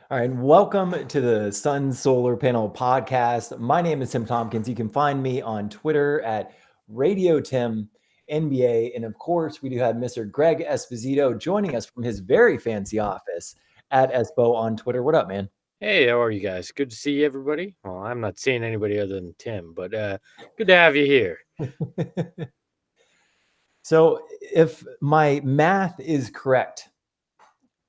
All right, welcome to the Sun Solar Panel Podcast. My name is Tim Tompkins. You can find me on Twitter at Radio Tim NBA, and of course, we do have Mr. Greg Esposito joining us from his very fancy office at Espo on Twitter. What up, man? Hey, how are you guys? Good to see everybody. Well, I'm not seeing anybody other than Tim, but good to have you here. So, if my math is correct,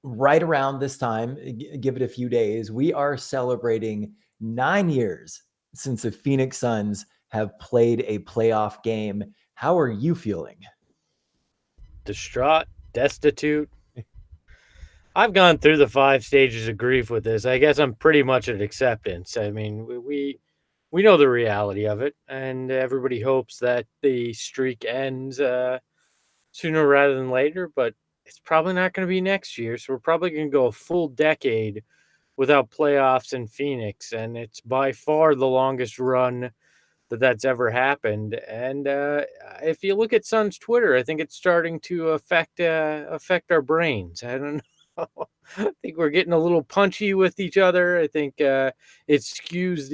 right around this time, give it a few days, we are celebrating 9 years since the Phoenix Suns have played a playoff game. How are you feeling? Distraught, destitute. I've gone through the 5 stages of grief with this. I guess I'm pretty much at acceptance. I mean, we know the reality of it, and everybody hopes that the streak ends sooner rather than later. But it's probably not going to be next year. So we're probably going to go a full decade without playoffs in Phoenix, and it's by far the longest run that's ever happened. And if you look at Sun's Twitter, I think it's starting to affect our brains. I don't know. I think we're getting a little punchy with each other. I think it skews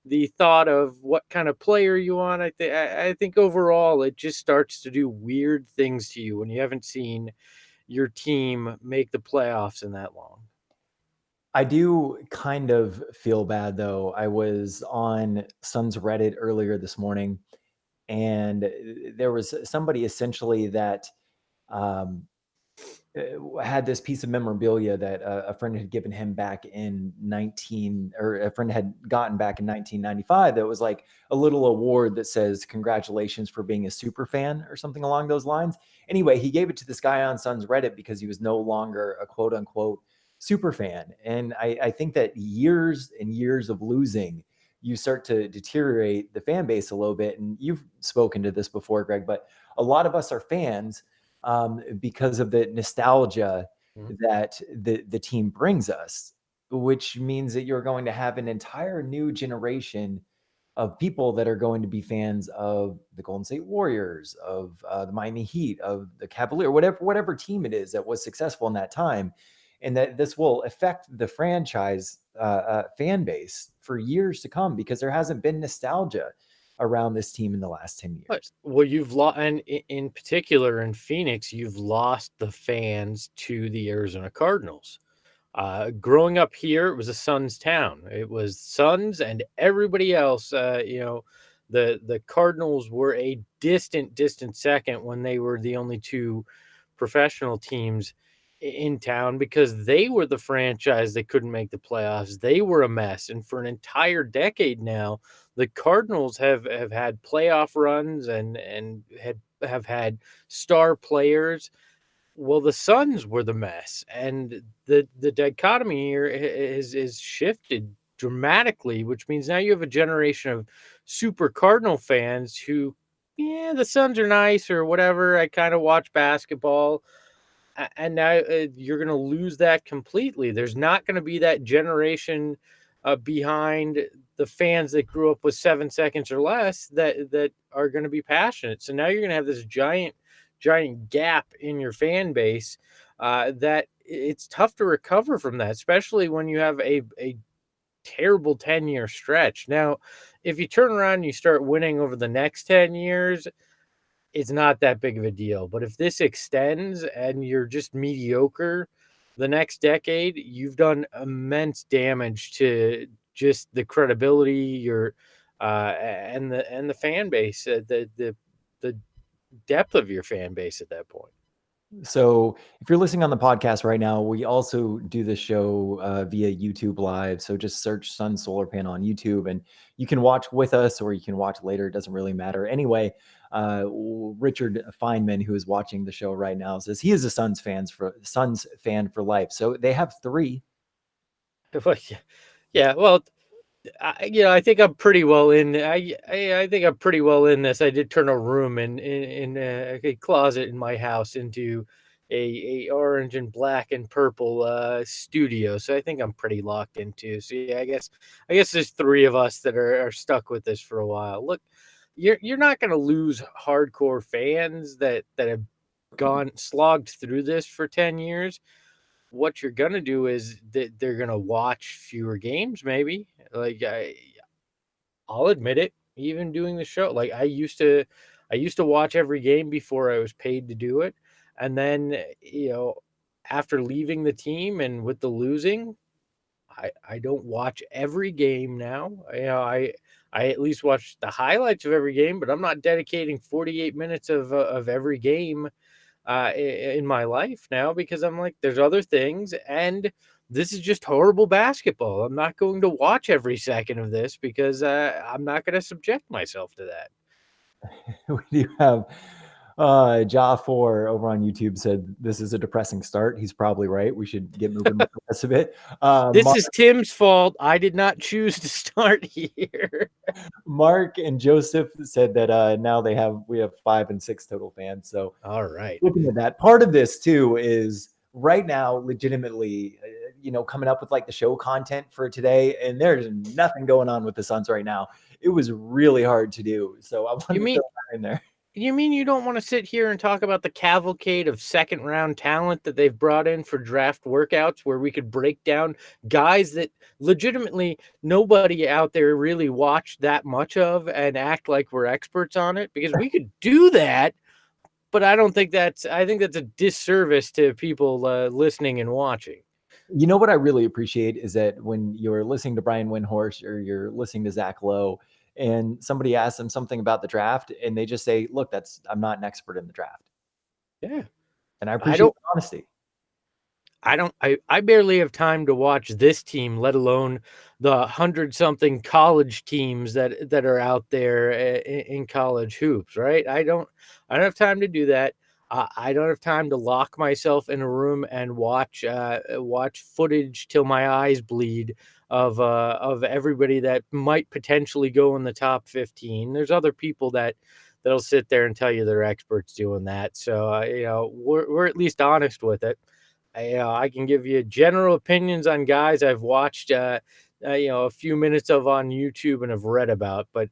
the thought of what kind of player you want. I think overall it just starts to do weird things to you when you haven't seen your team make the playoffs in that long. I do kind of feel bad though. I was on Suns Reddit earlier this morning, and there was somebody essentially that um, had this piece of memorabilia that a friend had given him back in 19 or a friend had gotten back in 1995 that was like a little award that says congratulations for being a super fan or something along those lines. Anyway, he gave it to this guy on Sun's Reddit because he was no longer a quote unquote super fan. And I think that years and years of losing, you start to deteriorate the fan base a little bit. And you've spoken to this before, Greg, but a lot of us are fans because of the nostalgia Mhm. that the team brings us, which means that you're going to have an entire new generation of people that are going to be fans of the Golden State Warriors, of the Miami Heat, of the Cavalier, whatever team it is that was successful in that time, and that this will affect the franchise fan base for years to come because there hasn't been nostalgia around this team in the last 10 But years. well, you've lost, and in particular in Phoenix, you've lost the fans to the Arizona Cardinals. Growing up here, it was a Suns town. It was Suns and everybody else. The Cardinals were a distant second when they were the only two professional teams in town because they were the franchise that couldn't make the playoffs. They were a mess, and for an entire decade now, the Cardinals have had playoff runs and have had star players. Well, the Suns were the mess, and the dichotomy here is shifted dramatically, which means now you have a generation of super Cardinal fans who, yeah, the Suns are nice or whatever. I kind of watch basketball, and now you're going to lose that completely. There's not going to be that generation behind the fans that grew up with 7 seconds or less that are going to be passionate. So now you're going to have this giant gap in your fan base that it's tough to recover from that, especially when you have a terrible 10-year stretch. Now, if you turn around and you start winning over the next 10 years, it's not that big of a deal. But if this extends and you're just mediocre the next decade, you've done immense damage to just the credibility, your and the fan base, the depth of your fan base at that point. So, if you're listening on the podcast right now, we also do the show via YouTube Live. So, just search Sun Solar Panel on YouTube and you can watch with us or you can watch later. It doesn't really matter. Anyway, Richard Feynman, who is watching the show right now, says he is a Suns fan for life. So, they have three. But yeah, well, I think I'm pretty well in. I think I'm pretty well in this. I did turn a room in a closet in my house into a orange and black and purple studio. So I think I'm pretty locked into. So yeah, I guess there's three of us that are stuck with this for a while. Look, you're not going to lose hardcore fans that have gone slogged through this for 10 years. what you're gonna do is that they're gonna watch fewer games, maybe. I'll admit it, even doing the show. Like I used to watch every game before I was paid to do it. And then, after leaving the team and with the losing, I don't watch every game now. I at least watch the highlights of every game, but I'm not dedicating 48 minutes of every game in my life now, because I'm like, there's other things, and this is just horrible basketball. I'm not going to watch every second of this because I'm not going to subject myself to that. We do have Ja4 over on YouTube said this is a depressing start. He's probably right. We should get moving with the rest of it. This is Tim's fault. I did not choose to start here. Mark and Joseph said that now we have 5 and 6 total fans. So All right. looking at that, part of this too is right now legitimately, coming up with like the show content for today, and there's nothing going on with the Suns right now. It was really hard to do. So I wanted You to mean throw that in there. You mean you don't want to sit here and talk about the cavalcade of second round talent that they've brought in for draft workouts, where we could break down guys that legitimately nobody out there really watched that much of and act like we're experts on it? Because we could do that, but I think that's a disservice to people listening and watching. You know what I really appreciate is that when you're listening to Brian Windhorst or you're listening to Zach Lowe and somebody asks them something about the draft and they just say, look, I'm not an expert in the draft. Yeah. And I I appreciate don't the honesty. I barely have time to watch this team, let alone the hundred something college teams that are out there in college hoops, right? I don't have time to do that. I don't have time to lock myself in a room and watch footage till my eyes bleed of everybody that might potentially go in the top 15. There's other people that'll sit there and tell you they're experts doing that. So we're at least honest with it. I can give you general opinions on guys I've watched, a few minutes of on YouTube and have read about, but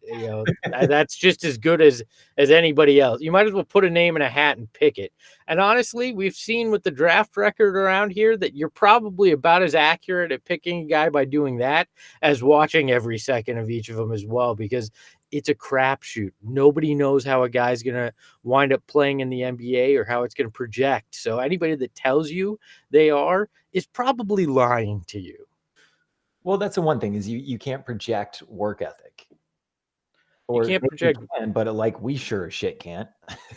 that's just as good as anybody else. You might as well put a name in a hat and pick it. And honestly, we've seen with the draft record around here that you're probably about as accurate at picking a guy by doing that as watching every second of each of them as well, because it's a crapshoot. Nobody knows how a guy's gonna wind up playing in the NBA or how it's going to project. So anybody that tells you they are is probably lying to you. Well, that's the one thing is you can't project work ethic. You Or can't maybe we project. can, but like we sure as shit can't.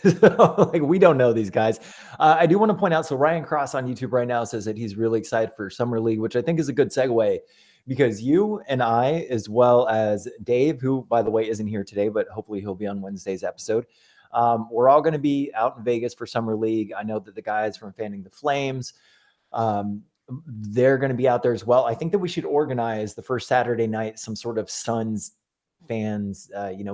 So, like we don't know these guys. I do want to point out. So Ryan Cross on YouTube right now says that he's really excited for Summer League, which I think is a good segue because you and I, as well as Dave, who by the way isn't here today, but hopefully he'll be on Wednesday's episode. We're all going to be out in Vegas for Summer League. I know that the guys from Fanning the Flames, um, they're going to be out there as well. I think that we should organize the first Saturday night some sort of Suns fans,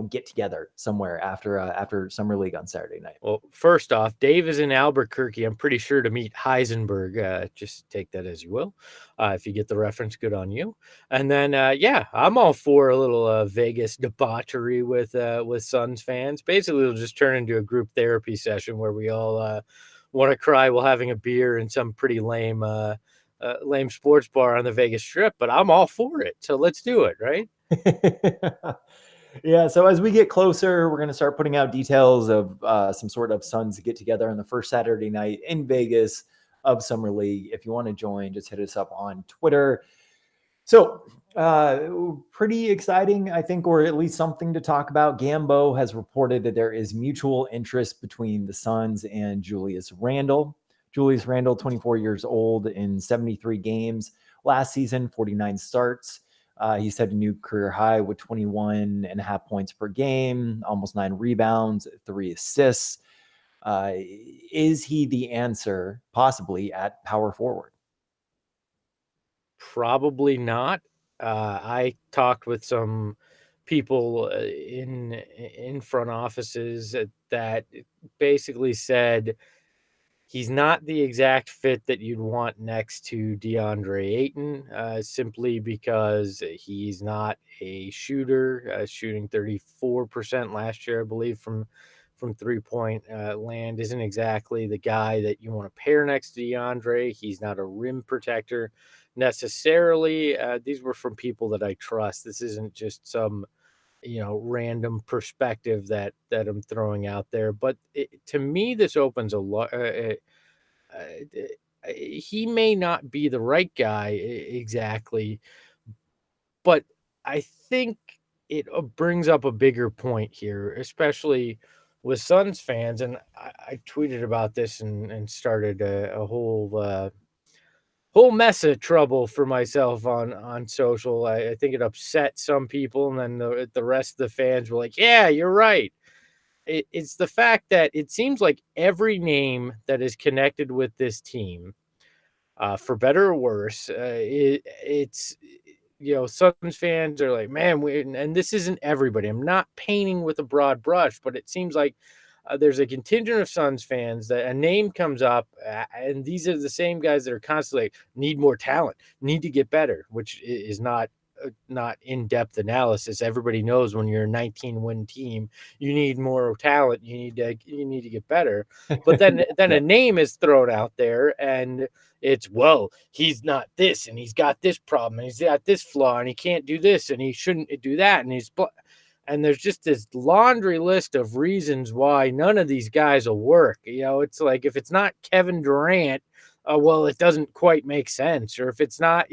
get together somewhere after Summer League on Saturday night. Well, first off, Dave is in Albuquerque. I'm pretty sure to meet Heisenberg. Just take that as you will. If you get the reference, good on you. And then, yeah, I'm all for a little Vegas debauchery with Suns fans. Basically, it'll just turn into a group therapy session where we all want to cry while having a beer in some pretty lame sports bar on the Vegas Strip. But I'm all for it. So let's do it, right? Yeah. So as we get closer, we're going to start putting out details of some sort of Suns get together on the first Saturday night in Vegas of Summer League. If you want to join, just hit us up on Twitter. So pretty exciting, I think, or at least something to talk about. Gambo has reported that there is mutual interest between the Suns and Julius Randle. Julius Randle, 24 years old in 73 games last season, 49 starts. He set a new career high with 21 and a half points per game, almost 9 rebounds, 3 assists. Is he the answer possibly at power forward? Probably not. I talked with some people in front offices that basically said he's not the exact fit that you'd want next to DeAndre Ayton, simply because he's not a shooter, shooting 34% last year, I believe, from from 3-point land, isn't exactly the guy that you want to pair next to DeAndre. He's not a rim protector necessarily. These were from people that I trust. This isn't just some random perspective that I'm throwing out there. But to me, this opens a lot. He may not be the right guy exactly, but I think it brings up a bigger point here, especially with Suns fans. And I tweeted about this and started a whole mess of trouble for myself on social. I think it upset some people, and then the rest of the fans were like, "Yeah, you're right." It's the fact that it seems like every name that is connected with this team, for better or worse, it's Suns fans are like, man, and this isn't everybody. I'm not painting with a broad brush, but it seems like there's a contingent of Suns fans that a name comes up, and these are the same guys that are constantly like, need more talent, need to get better, which is not in-depth analysis. Everybody knows when you're a 19-win team, you need more talent. You need to get better. But then Yeah. a name is thrown out there, and it's, well, he's not this, and he's got this problem, and he's got this flaw, and he can't do this, and he shouldn't do that, and there's just this laundry list of reasons why none of these guys will work. It's like, if it's not Kevin Durant, well, it doesn't quite make sense. Or if it's not,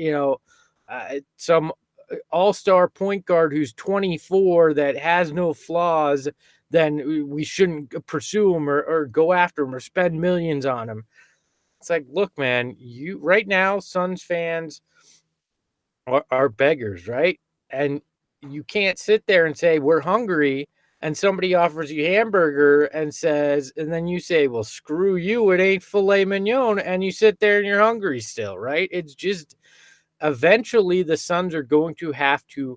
some all-star point guard who's 24 that has no flaws, then we shouldn't pursue him or go after him or spend millions on him. It's like, look, man, you right now, Suns fans are beggars, right? And you can't sit there and say, we're hungry, and somebody offers you hamburger and then you say, well, screw you, it ain't filet mignon, and you sit there and you're hungry still, right? It's just, eventually the Suns are going to have to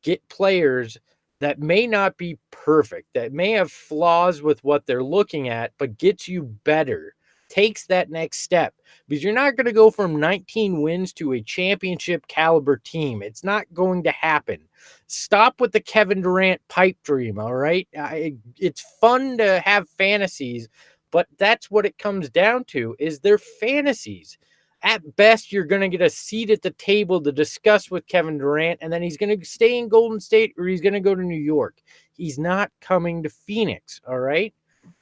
get players that may not be perfect, that may have flaws with what they're looking at, but gets you better, takes that next step. Because you're not going to go from 19 wins to a championship caliber team. It's not going to happen. Stop with the Kevin Durant pipe dream, all right? It's fun to have fantasies, but that's what it comes down to, is their fantasies. At best, you're going to get a seat at the table to discuss with Kevin Durant, and then he's going to stay in Golden State or he's going to go to New York. He's not coming to Phoenix, all right?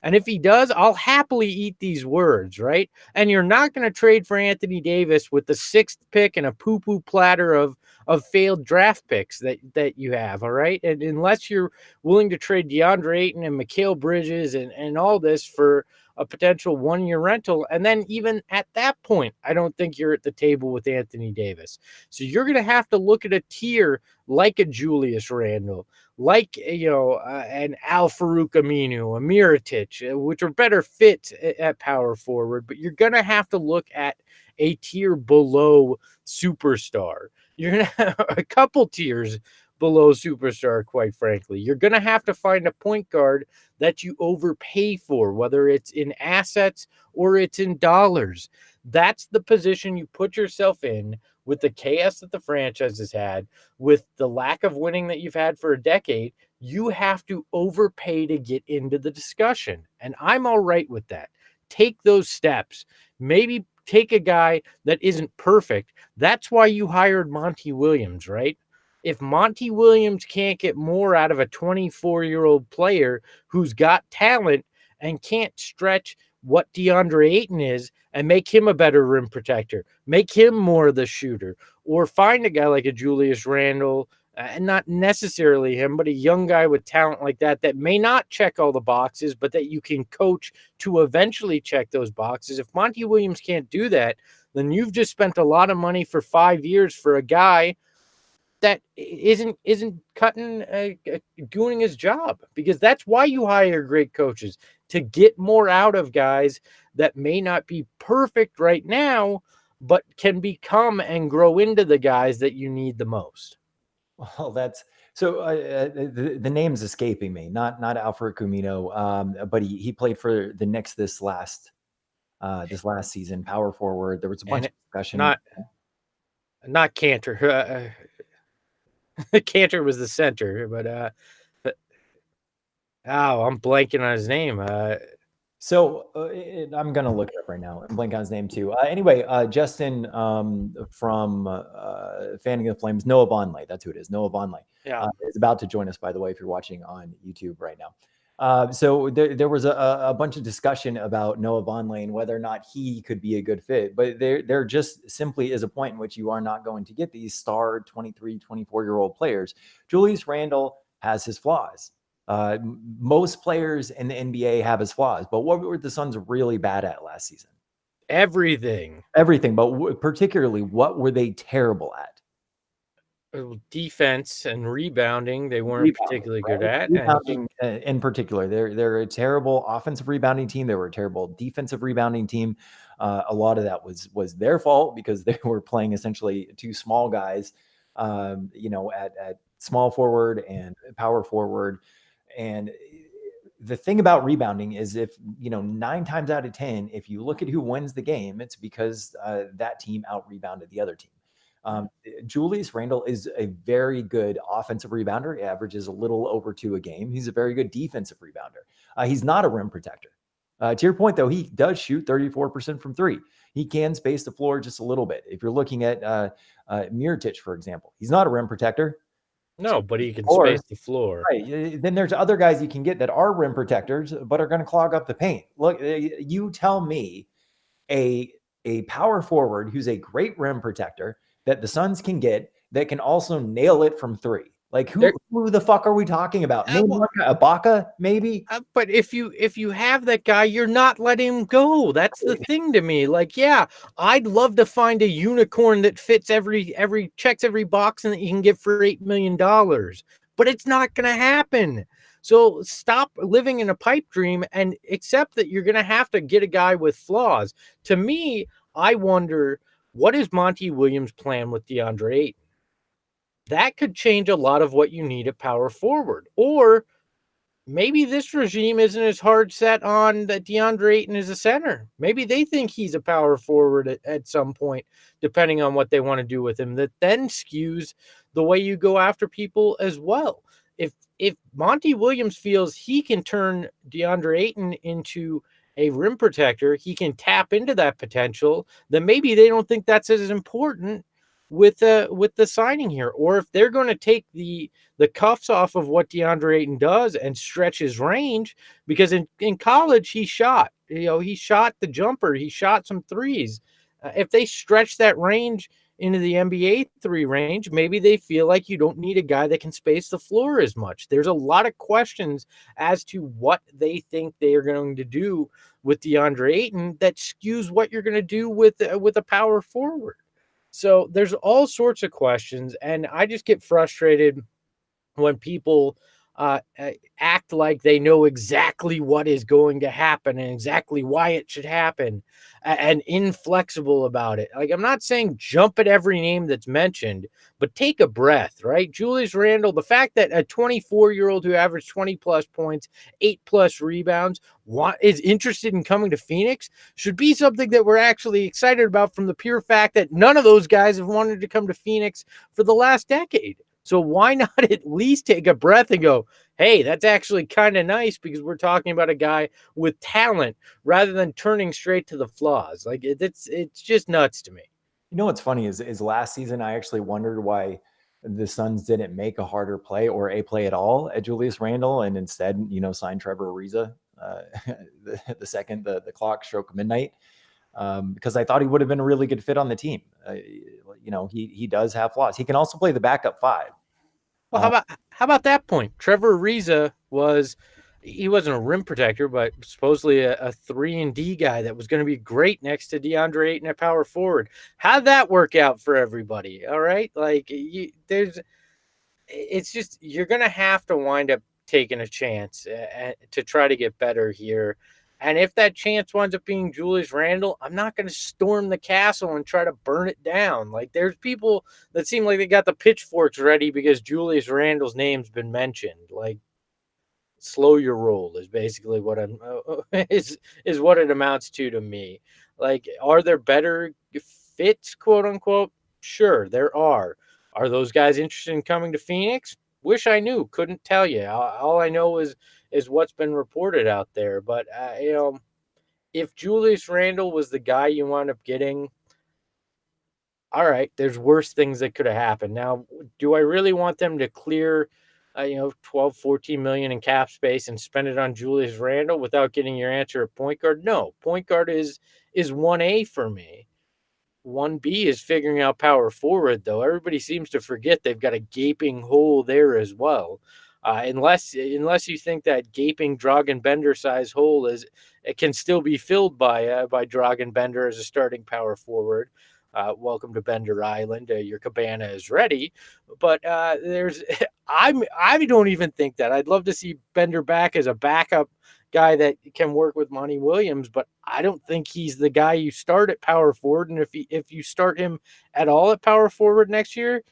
And if he does, I'll happily eat these words, right? And you're not going to trade for Anthony Davis with the 6th pick and a poo-poo platter of failed draft picks that you have, all right? And unless you're willing to trade DeAndre Ayton and Mikal Bridges and all this for a potential 1-year rental. And then even at that point, I don't think you're at the table with Anthony Davis. So you're going to have to look at a tier like a Julius Randle, like, an Al Farouk Aminu, a Mirotic, which are better fits at power forward. But you're going to have to look at a tier below superstar. You're going to have a couple tiers below superstar, quite frankly. You're going to have to find a point guard that you overpay for, whether it's in assets or it's in dollars. That's the position you put yourself in with the chaos that the franchise has had, with the lack of winning that you've had for a decade. You have to overpay to get into the discussion. And I'm all right with that. Take those steps. Maybe take a guy that isn't perfect. That's why you hired Monty Williams, right? If Monty Williams can't get more out of a 24-year-old player who's got talent and can't stretch what DeAndre Ayton is and make him a better rim protector, make him more of the shooter, or find a guy like a Julius Randle, and not necessarily him, but a young guy with talent like that may not check all the boxes, but that you can coach to eventually check those boxes. If Monty Williams can't do that, then you've just spent a lot of money for 5 years for a guy that isn't cutting doing his job, because that's why you hire great coaches, to get more out of guys that may not be perfect right now, but can become and grow into the guys that you need the most. Well, that's so. The name's escaping me. Not Alfred Camino, but he played for the Knicks this last season. Power forward. There was a bunch And of discussion. not Cantor. Cantor was the center, but Oh, I'm blanking on his name. So I'm gonna look it up right now and blank on his name too. Anyway, Justin from Fanning of the Flames, Noah Vonleh, that's who it is. Noah Vonleh Yeah. is about to join us, by the way, if you're watching on YouTube right now. So there was a bunch of discussion about Noah Vonleh and whether or not he could be a good fit, but there just simply is a point in which you are not going to get these star 23, 24-year-old players. Julius Randle has his flaws. Most players in the NBA have his flaws, but what were the Suns really bad at last season? Everything. Everything, but particularly, what were they terrible at? Defense and rebounding, they weren't Rebounding, particularly good right? at. And Rebounding in particular. They're a terrible offensive rebounding team. They were a terrible defensive rebounding team. A lot of that was their fault because they were playing essentially two small guys, at small forward and power forward. And the thing about rebounding is if, 9 times out of 10, if you look at who wins the game, it's because that team out rebounded the other team. Julius Randle is a very good offensive rebounder. He averages a little over 2 a game. He's a very good defensive rebounder. He's not a rim protector. To your point, though, he does shoot 34% from three. He can space the floor just a little bit. If you're looking at Mirotic, for example, he's not a rim protector. no, but he can Or space the floor. right, then there's other guys you can get that are rim protectors, but are going to clog up the paint. Look, you tell me a power forward who's a great rim protector that the Suns can get that can also nail it from three. Like who the fuck are we talking about? Name Well, Ibaka, maybe? but if you have that guy, you're not letting him go. That's the thing to me. Like, yeah, I'd love to find a unicorn that fits every checks every box and that you can get for $8 million, but it's not going to happen. So stop living in a pipe dream and accept that you're going to have to get a guy with flaws. To me, I wonder, what is Monty Williams' plan with DeAndre Ayton? That could change a lot of what you need at power forward. Or maybe this regime isn't as hard set on that DeAndre Ayton is a center. Maybe they think he's a power forward at some point, depending on what they want to do with him. That then skews the way you go after people as well. If Monty Williams feels he can turn DeAndre Ayton into a rim protector, he can tap into that potential, then maybe they don't think that's as important with the signing here. Or if they're going to take the cuffs off of what DeAndre Ayton does and stretch his range, because in college he shot, he shot the jumper, he shot some threes. If they stretch that range into the NBA three range, maybe they feel like you don't need a guy that can space the floor as much. There's a lot of questions as to what they think they are going to do with DeAndre Ayton that skews what you're going to do with a power forward. So there's all sorts of questions, and I just get frustrated when people act like they know exactly what is going to happen and exactly why it should happen, and inflexible about it. Like, I'm not saying jump at every name that's mentioned, but take a breath, right? Julius Randle, the fact that a 24-year-old who averaged 20 plus points, 8 plus rebounds, is interested in coming to Phoenix should be something that we're actually excited about, from the pure fact that none of those guys have wanted to come to Phoenix for the last decade. So why not at least take a breath and go, hey, that's actually kind of nice, because we're talking about a guy with talent rather than turning straight to the flaws. Like, it's just nuts to me. You know what's funny is last season I actually wondered why the Suns didn't make a harder play or a play at all at Julius Randle and instead, signed Trevor Ariza the second the clock struck midnight. Because I thought he would have been a really good fit on the team. He does have flaws. He can also play the backup five. Well, how about that point? Trevor Ariza he wasn't a rim protector, but supposedly a 3-and-D guy that was going to be great next to DeAndre Ayton at power forward. How'd that work out for everybody? All right, like it's just, you're going to have to wind up taking a chance to try to get better here. And if that chance winds up being Julius Randle, I'm not going to storm the castle and try to burn it down. Like, there's people that seem like they got the pitchforks ready because Julius Randle's name's been mentioned. Like, slow your roll is basically what I'm is what it amounts to me. Like, are there better fits, quote unquote? Sure, there are. Are those guys interested in coming to Phoenix? Wish I knew. Couldn't tell you. All I know is what's been reported out there. But if Julius Randle was the guy you wound up getting, all right, there's worse things that could have happened. Now, do I really want them to clear, 12, 14 million in cap space and spend it on Julius Randle without getting your answer at point guard? No, point guard is 1A for me. 1B is figuring out power forward, though. Everybody seems to forget they've got a gaping hole there as well. Unless you think that gaping Dragan Bender size hole is it can still be filled by Dragan Bender as a starting power forward. Welcome to Bender Island. Your cabana is ready, but there's I don't even think that. I'd love to see Bender back as a backup guy that can work with Monty Williams, but I don't think he's the guy you start at power forward. And if you start him at all at power forward next year,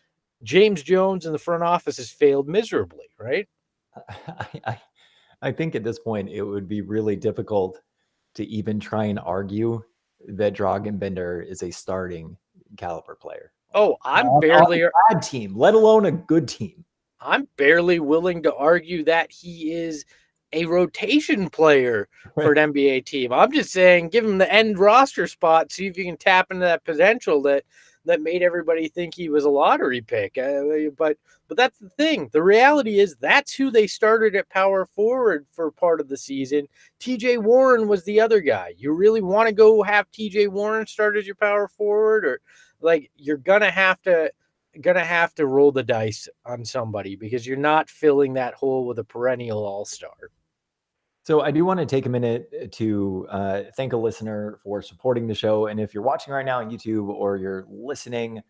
James Jones in the front office has failed miserably, right? I think at this point it would be really difficult to even try and argue that Dragan Bender is a starting caliber player. Oh, I'm On barely a bad team, let alone a good team. I'm barely willing to argue that he is a rotation player for an NBA team. I'm just saying, give him the end roster spot, see if you can tap into that potential that made everybody think he was a lottery pick. But that's the thing. The reality is that's who they started at power forward for part of the season. TJ Warren was the other guy. You really want to go have TJ Warren start as your power forward, or like you're gonna have to roll the dice on somebody because you're not filling that hole with a perennial all-star. So I do want to take a minute to thank a listener for supporting the show. And if you're watching right now on YouTube or you're listening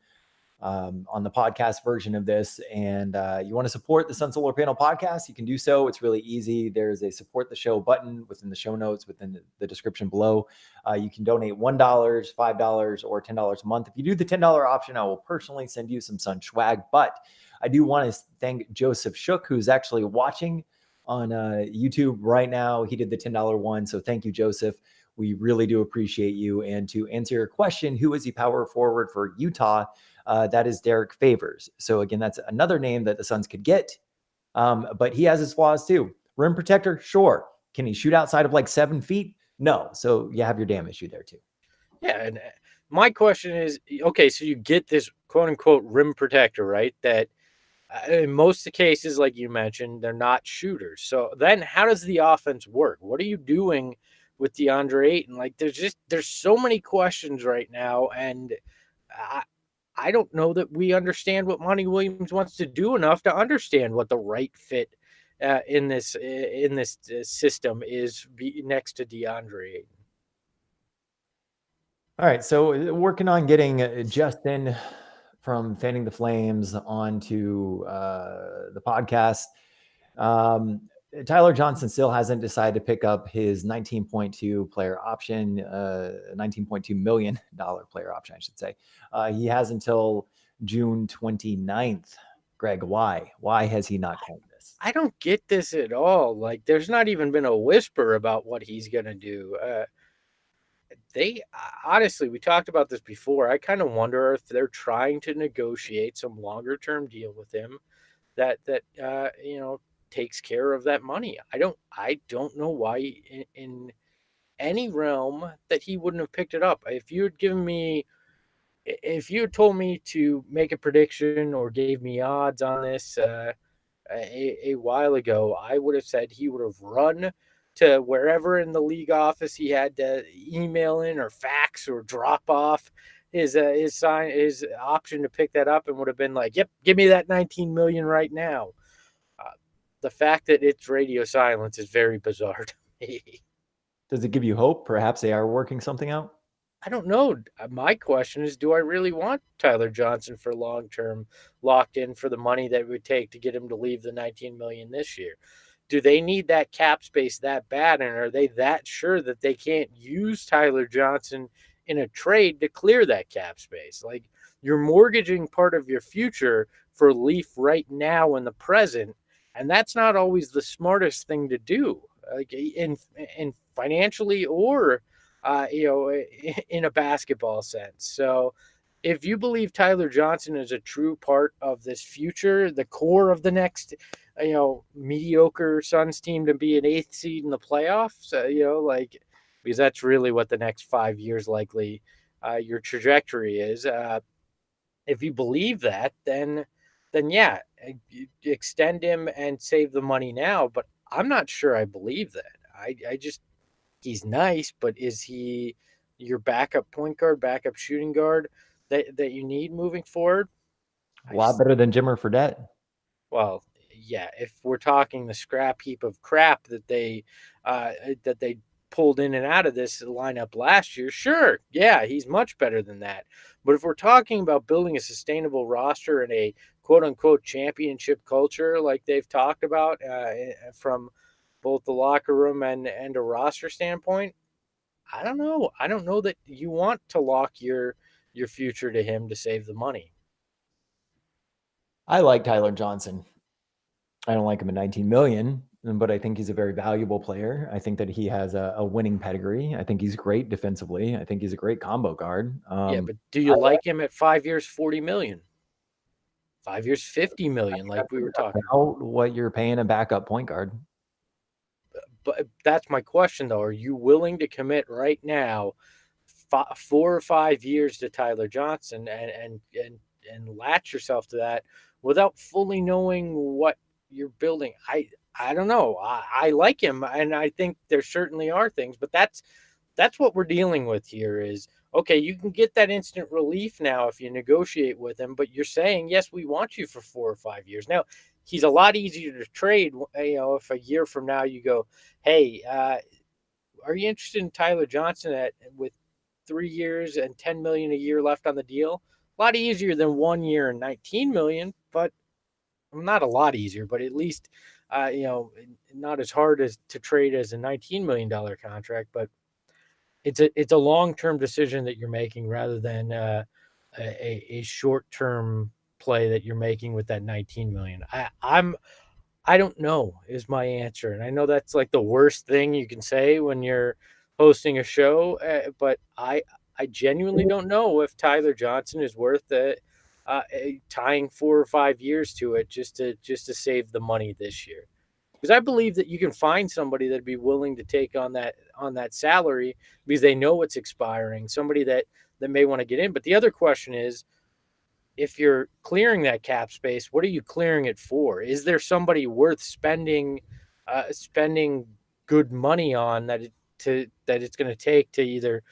on the podcast version of this and you want to support the Sun Solar Panel podcast, you can do so. It's really easy. There's a support the show button within the show notes, within the description below. You can donate $1, $5, or $10 a month. If you do the $10 option, I will personally send you some Sun swag. But I do want to thank Joseph Shook, who's actually watching on YouTube right now. He did the $10 one. So thank you, Joseph. We really do appreciate you. And to answer your question, who is the power forward for Utah? That is Derek Favors. So again, that's another name that the Suns could get. But he has his flaws too. Rim protector, sure. Can he shoot outside of like 7 feet? No. So you have your damn issue there too. Yeah. And my question is, okay, so you get this quote unquote rim protector, right? That in most of the cases, like you mentioned, they're not shooters. So then how does the offense work? What are you doing with DeAndre Ayton? Like there's so many questions right now. And I don't know that we understand what Monty Williams wants to do enough to understand what the right fit in this system is next to DeAndre Ayton. All right. So working on getting Justin from Fanning the Flames onto the podcast. Tyler Johnson still hasn't decided to pick up his 19.2 player option, $19.2 million player option, I should say. He has until June 29th. Greg, why? Why has he not claimed this? I don't get this at all. Like, there's not even been a whisper about what he's going to do. They honestly, we talked about this before. I kind of wonder if they're trying to negotiate some longer term deal with him that takes care of that money. I don't know why in any realm that he wouldn't have picked it up. If you had told me to make a prediction or gave me odds on this a while ago, I would have said he would have run to wherever in the league office he had to email in or fax or drop off his option to pick that up, and would have been like, "Yep, give me that 19 million right now." The fact that it's radio silence is very bizarre to me. Does it give you hope? Perhaps they are working something out? I don't know. My question is, do I really want Tyler Johnson for long term, locked in for the money that it would take to get him to leave the 19 million this year? Do they need that cap space that bad, and are they that sure that they can't use Tyler Johnson in a trade to clear that cap space? Like, you're mortgaging part of your future for Leaf right now in the present, and that's not always the smartest thing to do, like in financially or in a basketball sense. So if you believe Tyler Johnson is a true part of this future, the core of the next mediocre Suns team to be an eighth seed in the playoffs. Because that's really what the next 5 years likely your trajectory is. If you believe that, then yeah, extend him and save the money now. But I'm not sure I believe that. I just he's nice, but is he your backup point guard, backup shooting guard that you need moving forward? A I lot just better than Jimmer Fredette. well, yeah, if we're talking the scrap heap of crap that they pulled in and out of this lineup last year, sure, yeah, he's much better than that. But if we're talking about building a sustainable roster and a quote unquote championship culture, like they've talked about from both the locker room and a roster standpoint, I don't know. I don't know that you want to lock your future to him to save the money. I like Tyler Johnson. I don't like him at 19 million, but I think he's a very valuable player. I think that he has a winning pedigree. I think he's great defensively. I think he's a great combo guard. Yeah, but do you like him at 5 years, 40 million? 5 years, 50 million, like we were talking about. About what you're paying a backup point guard. But that's my question, though. Are you willing to commit right now 4 or 5 years to Tyler Johnson and latch yourself to that without fully knowing what you're building? I don't know. I like him, and I think there certainly are things, but that's what we're dealing with here is okay, you can get that instant relief now if you negotiate with him, but you're saying, yes, we want you for 4 or 5 years. Now, he's a lot easier to trade, if a year from now you go, hey, are you interested in Tyler Johnson with 3 years and 10 million a year left on the deal? A lot easier than 1 year and 19 million, but not a lot easier, but at least, not as hard as to trade as a $19 million contract, but it's a long term decision that you're making rather than a short term play that you're making with that 19 million. I don't know is my answer, and I know that's like the worst thing you can say when you're hosting a show, but I genuinely don't know if Tyler Johnson is worth tying 4 or 5 years to it just to save the money this year because I believe that you can find somebody that'd be willing to take on that salary because they know it's expiring. Somebody that may want to get in. But the other question is, if you're clearing that cap space, what are you clearing it for? Is there somebody worth spending good money on that it's going to take to either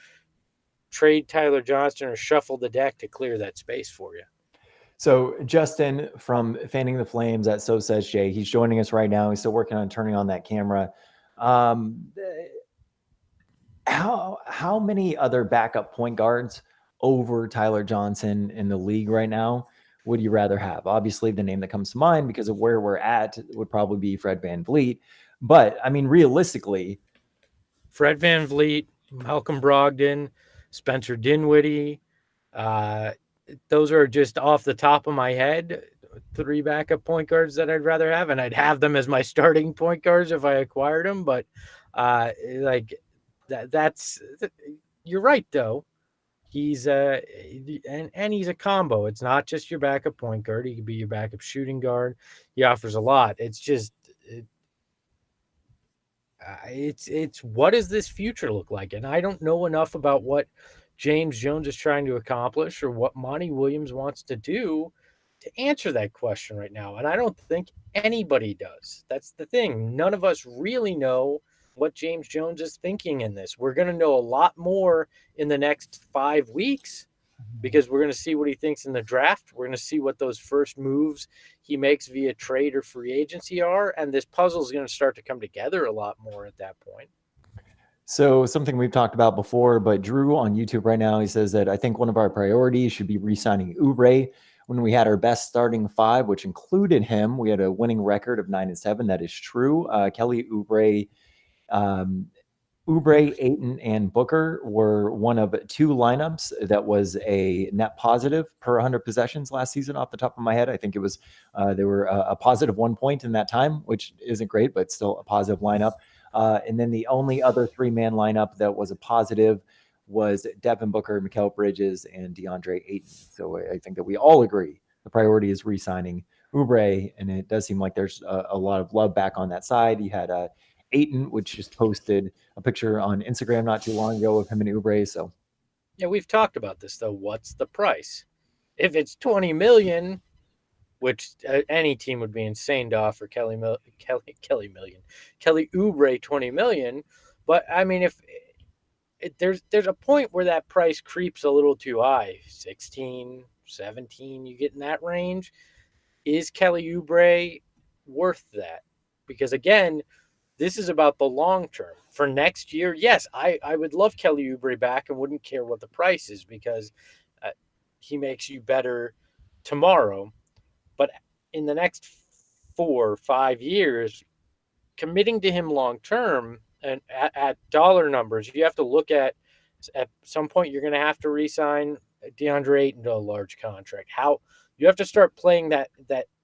trade Tyler Johnson or shuffle the deck to clear that space for you? So Justin from Fanning the Flames at So Says Jay, he's joining us right now. He's still working on turning on that camera. How many other backup point guards over Tyler Johnson in the league right now would you rather have? Obviously, the name that comes to mind because of where we're at would probably be Fred VanVleet. But I mean, realistically, Fred VanVleet, Malcolm Brogdon, Spencer Dinwiddie, those are just off the top of my head, 3 backup point guards that I'd rather have, and I'd have them as my starting point guards if I acquired them. But like that's you're right though. He's and he's a combo. It's not just your backup point guard. He could be your backup shooting guard. He offers a lot. It's just it's what does this future look like? And I don't know enough about what James Jones is trying to accomplish or what Monty Williams wants to do to answer that question right now. And I don't think anybody does. That's the thing. None of us really know what James Jones is thinking in this. We're going to know a lot more in the next 5 weeks because we're going to see what he thinks in the draft. We're going to see what those first moves he makes via trade or free agency are. And this puzzle is going to start to come together a lot more at that point. So something we've talked about before, but Drew on YouTube right now, he says that I think one of our priorities should be re-signing Oubre. When we had our best starting 5, which included him, we had a winning record of 9-7. That is true. Kelly Oubre, Ayton, and Booker were one of 2 lineups that was a net positive per 100 possessions last season off the top of my head. I think it was they were a positive 1 point in that time, which isn't great, but still a positive lineup. And then the only other 3-man lineup that was a positive was Devin Booker, Mikal Bridges, and DeAndre Ayton. So I think that we all agree the priority is re-signing Oubre, and it does seem like there's a lot of love back on that side. You had Ayton, which just posted a picture on Instagram not too long ago of him and Oubre. So Yeah, we've talked about this though. What's the price? If it's 20 million, which any team would be insane to offer Kelly Oubre 20 million, but I mean if there's a point where that price creeps a little too high, 16, 17, you get in that range. Is Kelly Oubre worth that? Because again, this is about the long term. For next year, yes, I would love Kelly Oubre back and wouldn't care what the price is because uh, he makes you better tomorrow. But in the next 4 or 5 years, committing to him long term and at dollar numbers, you have to look at some point you're going to have to re-sign DeAndre Ayton to a large contract. How you have to start playing that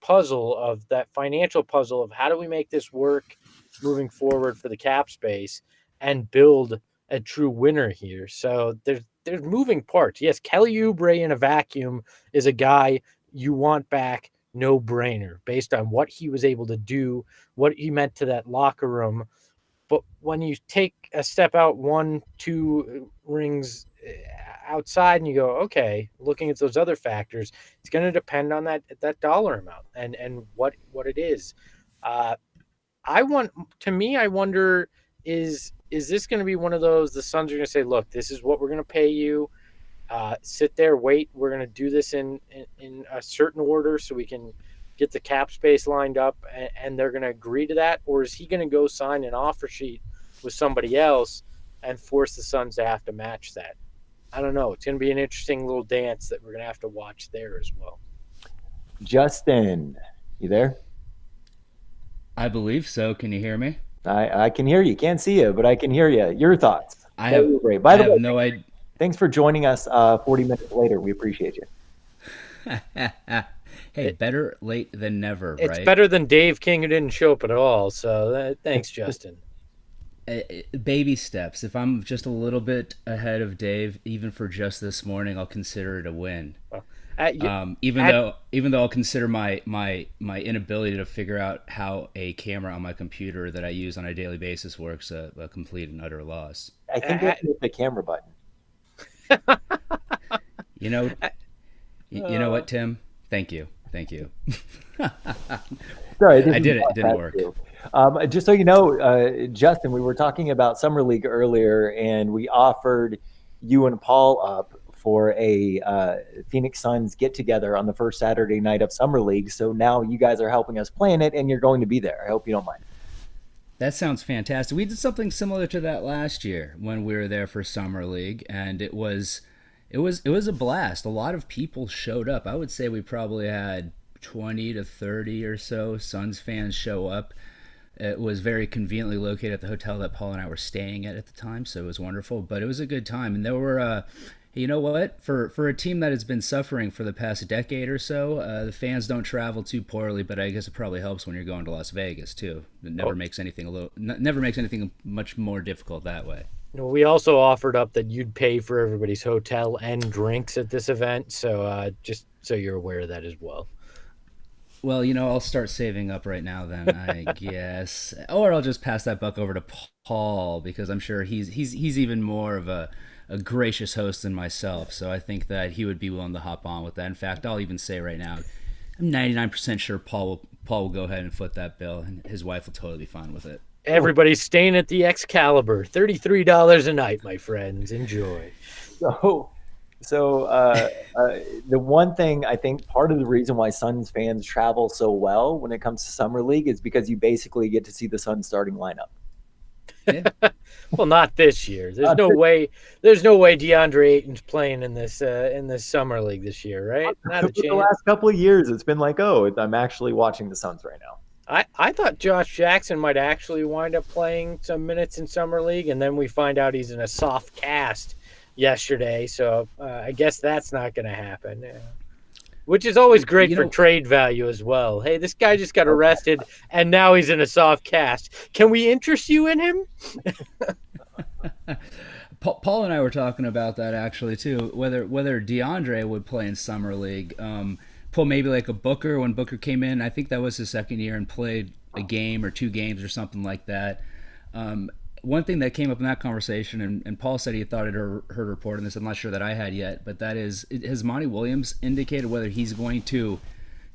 puzzle of that financial puzzle of how do we make this work moving forward for the cap space and build a true winner here. So there's moving parts. Yes, Kelly Oubre in a vacuum is a guy you want back, no brainer, based on what he was able to do, what he meant to that locker room. But when you take a step out 1, 2 rings outside and you go, okay, looking at those other factors, it's going to depend on that dollar amount and what it is. Uh, I wonder is this going to be one of those the Suns are going to say, look, this is what we're going to pay you. Sit there, wait. We're going to do this in a certain order so we can get the cap space lined up, and they're going to agree to that? Or is he going to go sign an offer sheet with somebody else and force the Suns to have to match that? I don't know. It's going to be an interesting little dance that we're going to have to watch there as well. Justin, you there? I believe so. Can you hear me? I can hear you. Can't see you, but I can hear you. Your thoughts? I have. Oubre. By I the have way, no idea. thanks for joining us 40 minutes later. We appreciate you. Hey, better late than never, It's right? better than Dave King, who didn't show up at all. So thanks, Justin. Baby steps. If I'm just a little bit ahead of Dave, even for just this morning, I'll consider it a win. At, Even though I'll consider my inability to figure out how a camera on my computer that I use on a daily basis works a complete and utter loss. I think it's the camera button. You know, you know what, Tim? Thank you. Sorry, I did it. It didn't work. Just so you know, Justin, we were talking about Summer League earlier, and we offered you and Paul up for a Phoenix Suns get-together on the first Saturday night of Summer League. So now you guys are helping us plan it, and you're going to be there. I hope you don't mind. That sounds fantastic. We did something similar to that last year when we were there for Summer League, and it was a blast. A lot of people showed up. I would say we probably had 20 to 30 or so Suns fans show up. It was very conveniently located at the hotel that Paul and I were staying at the time, so it was wonderful. But it was a good time, and there were, you know what, for a team that has been suffering for the past decade or so, the fans don't travel too poorly. But I guess it probably helps when you're going to Las Vegas too. It never makes anything much more difficult that way. We also offered up that you'd pay for everybody's hotel and drinks at this event, so just so you're aware of that as well. Well, I'll start saving up right now then, I guess. Or I'll just pass that buck over to Paul because I'm sure he's even more of a gracious host than myself. So I think that he would be willing to hop on with that. In fact, I'll even say right now, I'm 99% sure Paul will go ahead and foot that bill, and his wife will totally be fine with it. Everybody's staying at the Excalibur. $33 a night, my friends. Enjoy. So the one thing I think part of the reason why Suns fans travel so well when it comes to Summer League is because you basically get to see the Suns starting lineup. Yeah. Well, not this year. There's no way DeAndre Ayton's playing in this Summer League this year, right? Not a chance. The last couple of years, it's been like, oh, I'm actually watching the Suns right now. I thought Josh Jackson might actually wind up playing some minutes in Summer League, and then we find out he's in a soft cast yesterday. So I guess that's not going to happen. Which is always great for trade value as well. Hey, this guy just got arrested, and now he's in a soft cast. Can we interest you in him? Paul and I were talking about that actually too. Whether DeAndre would play in Summer League. pull maybe like a Booker when Booker came in. I think that was his second year and played a game or 2 games or something like that. One thing that came up in that conversation, and Paul said he thought he'd heard a report on this. I'm not sure that I had yet, but that is, has Monty Williams indicated whether he's going to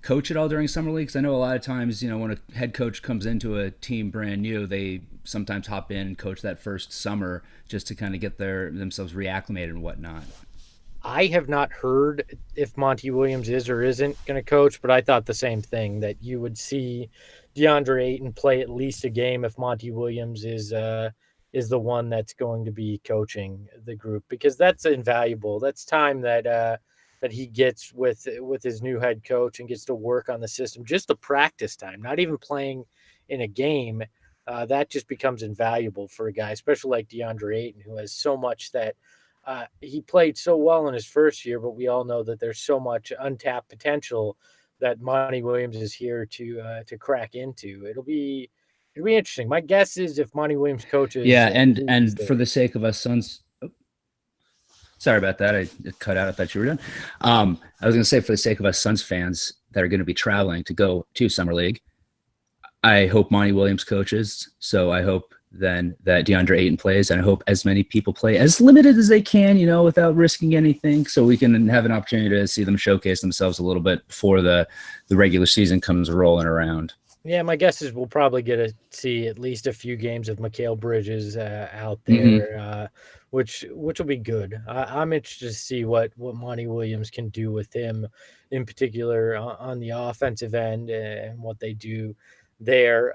coach at all during summer league? Because I know a lot of times, when a head coach comes into a team brand new, they sometimes hop in and coach that first summer just to kind of get themselves reacclimated and whatnot. I have not heard if Monty Williams is or isn't going to coach, but I thought the same thing, that you would see DeAndre Ayton play at least a game if Monty Williams is the one that's going to be coaching the group, because that's invaluable. That's time that he gets with his new head coach and gets to work on the system, just the practice time, not even playing in a game. That just becomes invaluable for a guy, especially like DeAndre Ayton, who has so much that he played so well in his first year, but we all know that there's so much untapped potential that Monty Williams is here to crack into. It'll be interesting. My guess is if Monty Williams coaches, and for the sake of us Suns, sorry about that, I cut out. I thought you were done. I was going to say, for the sake of us Suns fans that are going to be traveling to go to summer league, I hope Monty Williams coaches. So I hope then that DeAndre Ayton plays, and I hope as many people play as limited as they can, without risking anything, so we can have an opportunity to see them showcase themselves a little bit before the regular season comes rolling around. Yeah, my guess is we'll probably get to see at least a few games of Mikal Bridges out there, which will be good. I'm interested to see what Monty Williams can do with him, in particular on the offensive end, and what they do there.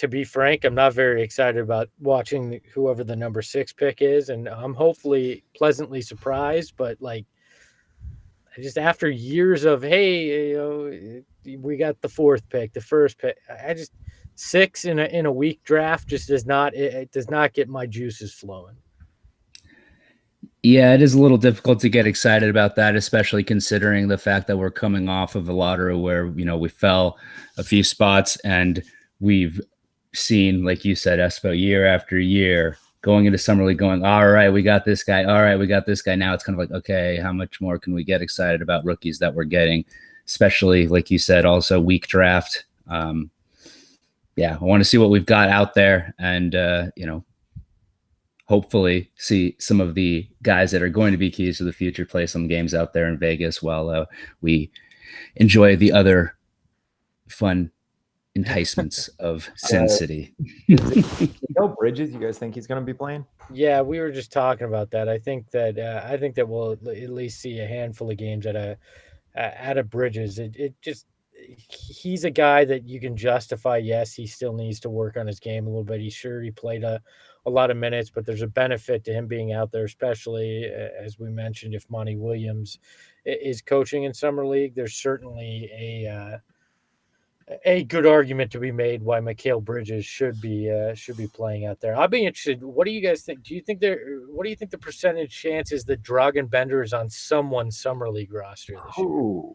To be frank, I'm not very excited about watching whoever the number 6 pick is, and I'm hopefully pleasantly surprised. But just after years of, hey, we got the 4th pick, the 1st pick, I just 6 in a weak draft just does not get my juices flowing. Yeah, it is a little difficult to get excited about that, especially considering the fact that we're coming off of a lottery where we fell a few spots, and we've seen, like you said, Espo, year after year going into summer league going, all right, we got this guy. All right, we got this guy. Now it's kind of like, okay, how much more can we get excited about rookies that we're getting, especially, like you said, also weak draft. I want to see what we've got out there, and, hopefully see some of the guys that are going to be keys to the future play some games out there in Vegas while we enjoy the other fun enticements of Sin City. Bridges, you guys think he's going to be playing? Yeah, we were just talking about that. I think that we'll at least see a handful of games out of Bridges. He's a guy that you can justify. Yes, he still needs to work on his game a little bit. He played a lot of minutes, but there's a benefit to him being out there, especially as we mentioned, if Monty Williams is coaching in summer league. There's certainly a good argument to be made why Mikal Bridges should be playing out there. I'll be interested. What do you guys think? What do you think the percentage chance is that Dragan Bender is on someone's summer league roster this year? Ooh.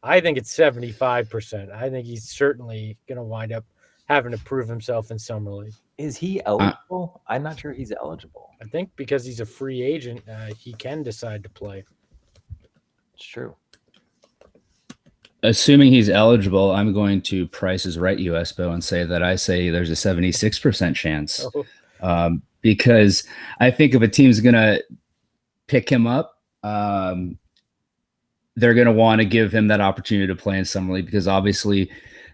I think it's 75%. I think he's certainly going to wind up having to prove himself in summer league. Is he eligible? I'm not sure he's eligible. I think because he's a free agent, he can decide to play. It's true. Assuming he's eligible, I'm going to Price is Right you, Espo, and say that I say there's a 76% chance. Because I think if a team's going to pick him up, they're going to want to give him that opportunity to play in summer league, because obviously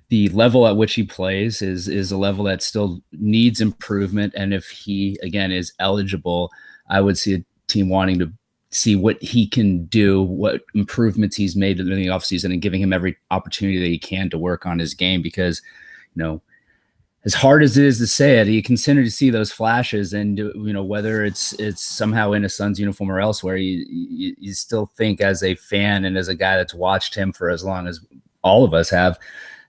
the level at which he plays is a level that still needs improvement. And if he, again, is eligible, I would see a team wanting to see what he can do, what improvements he's made in the offseason, and giving him every opportunity that he can to work on his game. Because, as hard as it is to say it, you continue to see those flashes, and whether it's somehow in a Suns uniform or elsewhere, you still think, as a fan and as a guy that's watched him for as long as all of us have,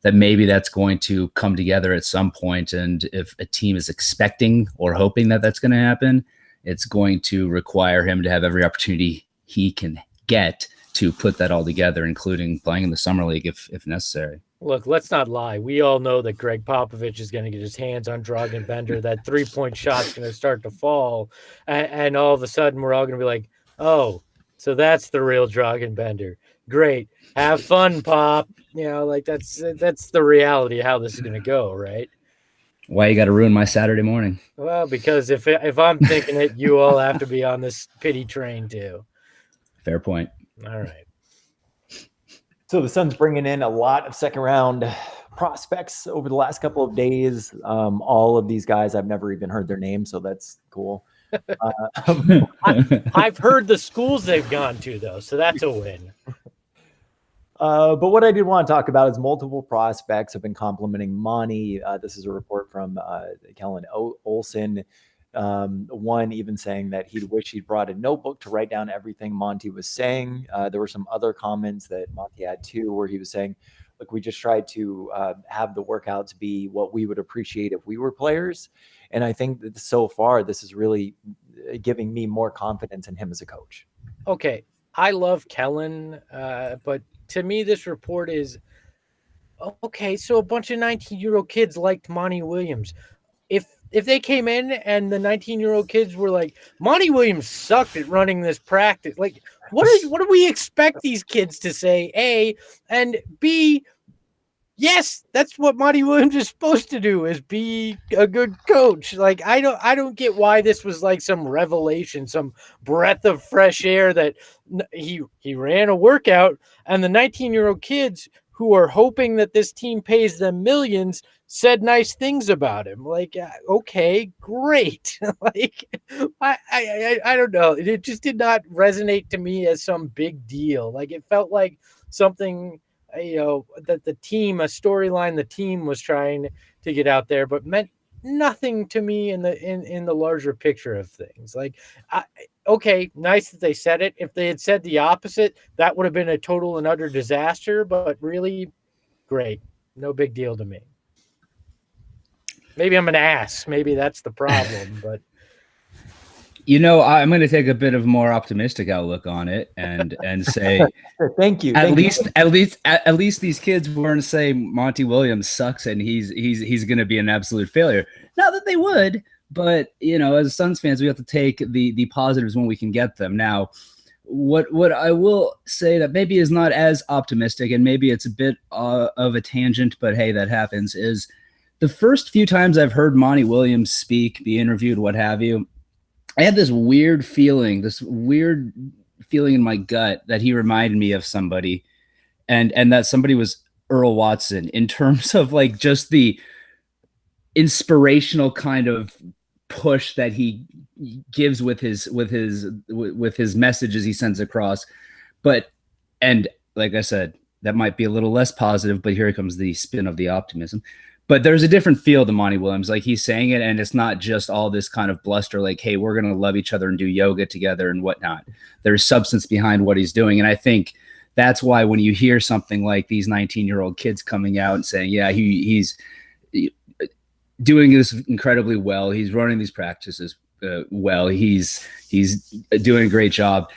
that maybe that's going to come together at some point. And if a team is expecting or hoping that that's going to happen, it's going to require him to have every opportunity he can get to put that all together, including playing in the summer league if necessary. Look, let's not lie. We all know that Greg Popovich is going to get his hands on Dragan Bender. That 3-point shot's going to start to fall. And all of a sudden, we're all going to be like, oh, So that's the real Dragan Bender. Great. Have fun, Pop. Like that's the reality of how this is going to go, right? Why you got to ruin my Saturday morning? Well, because if I'm thinking it, you all have to be on this pity train too. Fair point. All right. So the Suns bringing in a lot of second round prospects over the last couple of days. All of these guys, I've never even heard their names, so that's cool. I've heard the schools they've gone to, though, so that's a win. But what I did want to talk about is multiple prospects have been complimenting Monty. This is a report from Kellen Olson. One even saying that he'd wish he'd brought a notebook to write down everything Monty was saying. There were some other comments that Monty had too, where he was saying, look, we just tried to have the workouts be what we would appreciate if we were players. And I think that so far, this is really giving me more confidence in him as a coach. Okay. I love Kellen, but to me, this report is, okay, so a bunch of 19-year-old kids liked Monty Williams. If they came in and the 19-year-old kids were like, Monty Williams sucked at running this practice, like, what do we expect these kids to say, A, and B, yes, that's what Monty Williams is supposed to do, is be a good coach. Like, I don't get why this was like some revelation, some breath of fresh air that he ran a workout and the 19-year-old kids who are hoping that this team pays them millions said nice things about him. Like, okay, great. Like, I don't know. It just did not resonate to me as some big deal. Like, it felt like something, that the team, a storyline the team was trying to get out there, but meant nothing to me in the larger picture of things. Like, okay, nice that they said it. If they had said the opposite, that would have been a total and utter disaster, but really great. No big deal to me. Maybe I'm an ass. Maybe that's the problem, but I'm going to take a bit of a more optimistic outlook on it and say, thank you. At least these kids weren't saying Monty Williams sucks and he's going to be an absolute failure. Not that they would, but as Suns fans, we have to take the positives when we can get them. Now, what I will say that maybe is not as optimistic, and maybe it's a bit of a tangent, but hey, that happens, is the first few times I've heard Monty Williams speak, be interviewed, what have you, I had this weird feeling in my gut that he reminded me of somebody, and that somebody was Earl Watson, in terms of like just the inspirational kind of push that he gives with his messages he sends across. And like I said, that might be a little less positive, but here comes the spin of the optimism. But there's a different feel to Monty Williams. Like, he's saying it, and it's not just all this kind of bluster, like, hey, we're going to love each other and do yoga together and whatnot. There's substance behind what he's doing. And I think that's why when you hear something like these 19-year-old kids coming out and saying, yeah, he's doing this incredibly well, he's running these practices well, he's doing a great job,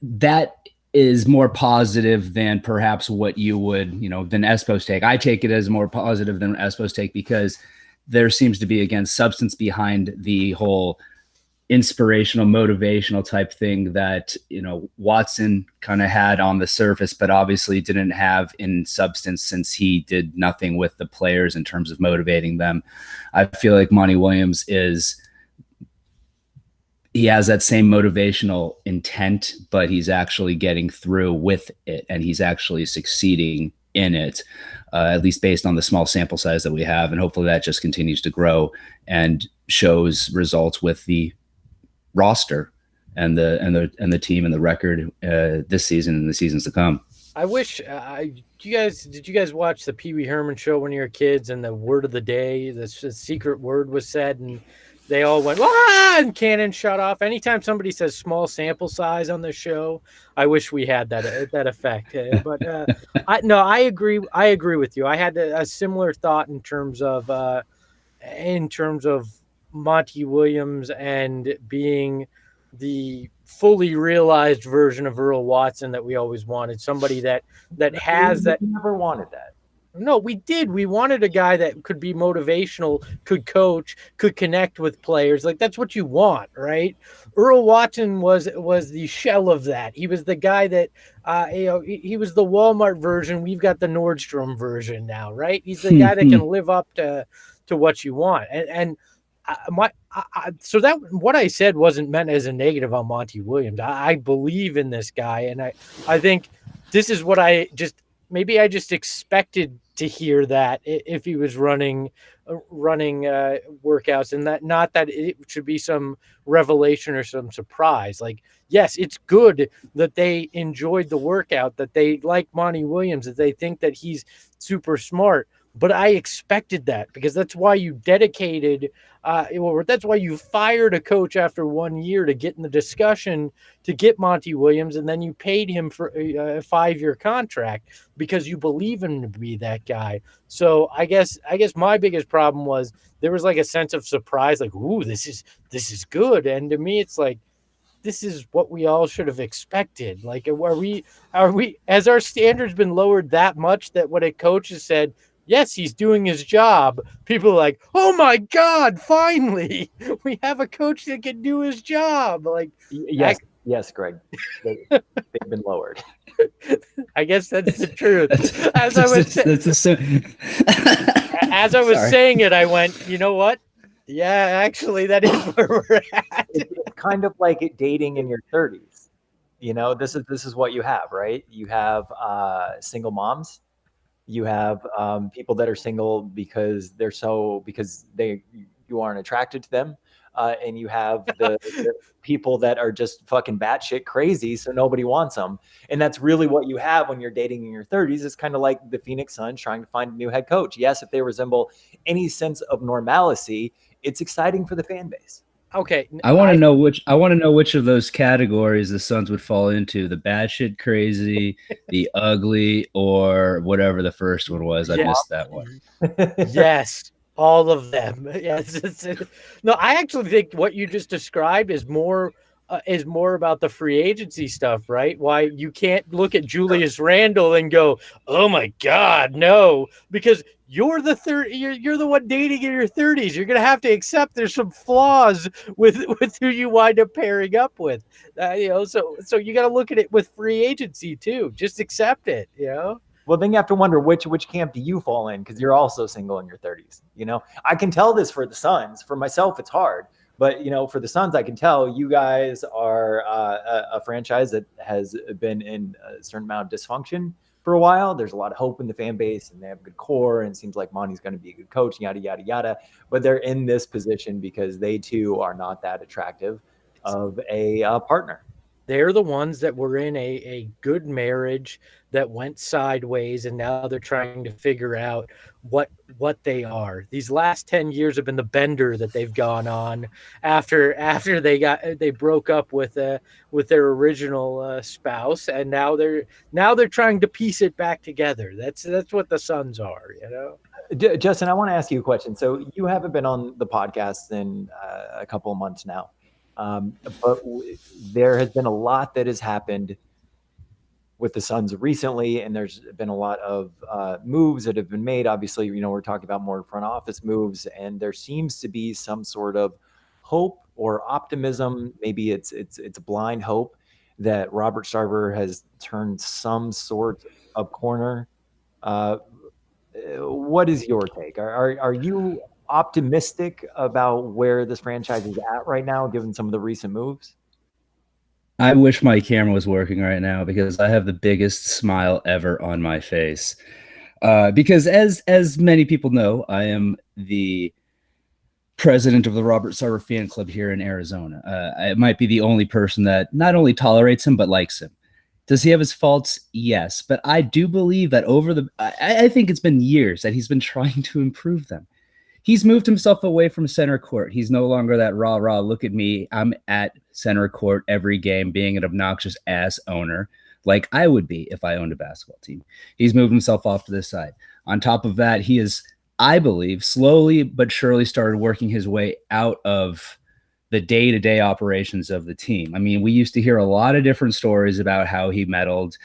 that is more positive than perhaps what you would, than Espo's take. I take it as more positive than Espo's take because there seems to be, again, substance behind the whole inspirational, motivational type thing that, Watson kind of had on the surface, but obviously didn't have in substance since he did nothing with the players in terms of motivating them. I feel like Monty Williams he has that same motivational intent, but he's actually getting through with it, and he's actually succeeding in it, at least based on the small sample size that we have. And hopefully that just continues to grow and shows results with the roster and the team and the record this season and the seasons to come. I wish did you guys watch the Pee Wee Herman show when you were kids, and the word of the day, the secret word was said, and they all went, "Wah!" and cannon shut off. Anytime somebody says small sample size on the show, I wish we had that effect. But I agree. I agree with you. I had a similar thought in terms of Monty Williams and being the fully realized version of Earl Watson that we always wanted. Somebody that has that. You never wanted that. No, we did. We wanted a guy that could be motivational, could coach, could connect with players. Like that's what you want, right? Earl Watson was the shell of that. He was the guy that he was the Walmart version. We've got the Nordstrom version now, right? He's the guy that can live up to what you want. And so that what I said wasn't meant as a negative on Monty Williams. I believe in this guy, and I think this is what I just expected to hear that if he was running workouts, and that not that it should be some revelation or some surprise. Like, yes, it's good that they enjoyed the workout, that they like Monty Williams, that they think that he's super smart. But I expected that because that's why you dedicated, that's why you fired a coach after 1 year to get in the discussion to get Monty Williams, and then you paid him for a 5-year contract because you believe him to be that guy. So I guess my biggest problem was there was like a sense of surprise, like, ooh, this is good. And to me, it's like, this is what we all should have expected. Like, are we, has our standards been lowered that much that what a coach has said, yes, he's doing his job, people are like, oh my God, finally, we have a coach that can do his job. Like, yes, Greg, they've been lowered. I guess that's the truth. As I was saying it, I went, you know what? Yeah, actually, that is where we're at. It's kind of like dating in your 30s. You know, this is what you have, right? You have single moms. You have people that are single because you aren't attracted to them. And you have the people that are just fucking batshit crazy, so nobody wants them. And that's really what you have when you're dating in your 30s. It's kind of like the Phoenix Suns trying to find a new head coach. Yes, if they resemble any sense of normalcy, it's exciting for the fan base. Okay, I want to know which of those categories the Suns would fall into: the batshit crazy, the ugly, or whatever the first one was. I missed that one. Yes. All of them. Yes. No, I actually think what you just described is more about the free agency stuff, right? Why you can't look at Julius Randle and go, "Oh my God, no," because you're the one dating in your 30s. You're gonna have to accept there's some flaws with who you wind up pairing up with. So you got to look at it with free agency too. Just accept it. Well, then you have to wonder which camp do you fall in, because you're also single in your 30s. I can tell this for the Suns. For myself, it's hard. But, for the Suns, I can tell you guys are a franchise that has been in a certain amount of dysfunction for a while. There's a lot of hope in the fan base, and they have a good core, and it seems like Monty's going to be a good coach, yada, yada, yada. But they're in this position because they, too, are not that attractive of a partner. They're the ones that were in a good marriage that went sideways, and now they're trying to figure out what they are. These last 10 years have been the bender that they've gone on after they broke up with their original spouse, and now they're trying to piece it back together. That's what the Suns are, Justin, I want to ask you a question. So you haven't been on the podcast in a couple of months now. But there has been a lot that has happened with the Suns recently, and there's been a lot of moves that have been made. Obviously, we're talking about more front office moves, and there seems to be some sort of hope or optimism. Maybe it's blind hope that Robert Sarver has turned some sort of corner. What is your take? Are you optimistic about where this franchise is at right now, given some of the recent moves? I wish my camera was working right now because I have the biggest smile ever on my face. Because as many people know, I am the president of the Robert Sarver fan club here in Arizona. I might be the only person that not only tolerates him, but likes him. Does he have his faults? Yes. But I do believe that I think it's been years that he's been trying to improve them. He's moved himself away from center court. He's no longer that rah, look at me, I'm at center court every game being an obnoxious ass owner like I would be if I owned a basketball team. He's moved himself off to this side. On top of that, he is, I believe, slowly but surely started working his way out of the day-to-day operations of the team. I mean, we used to hear a lot of different stories about how he meddled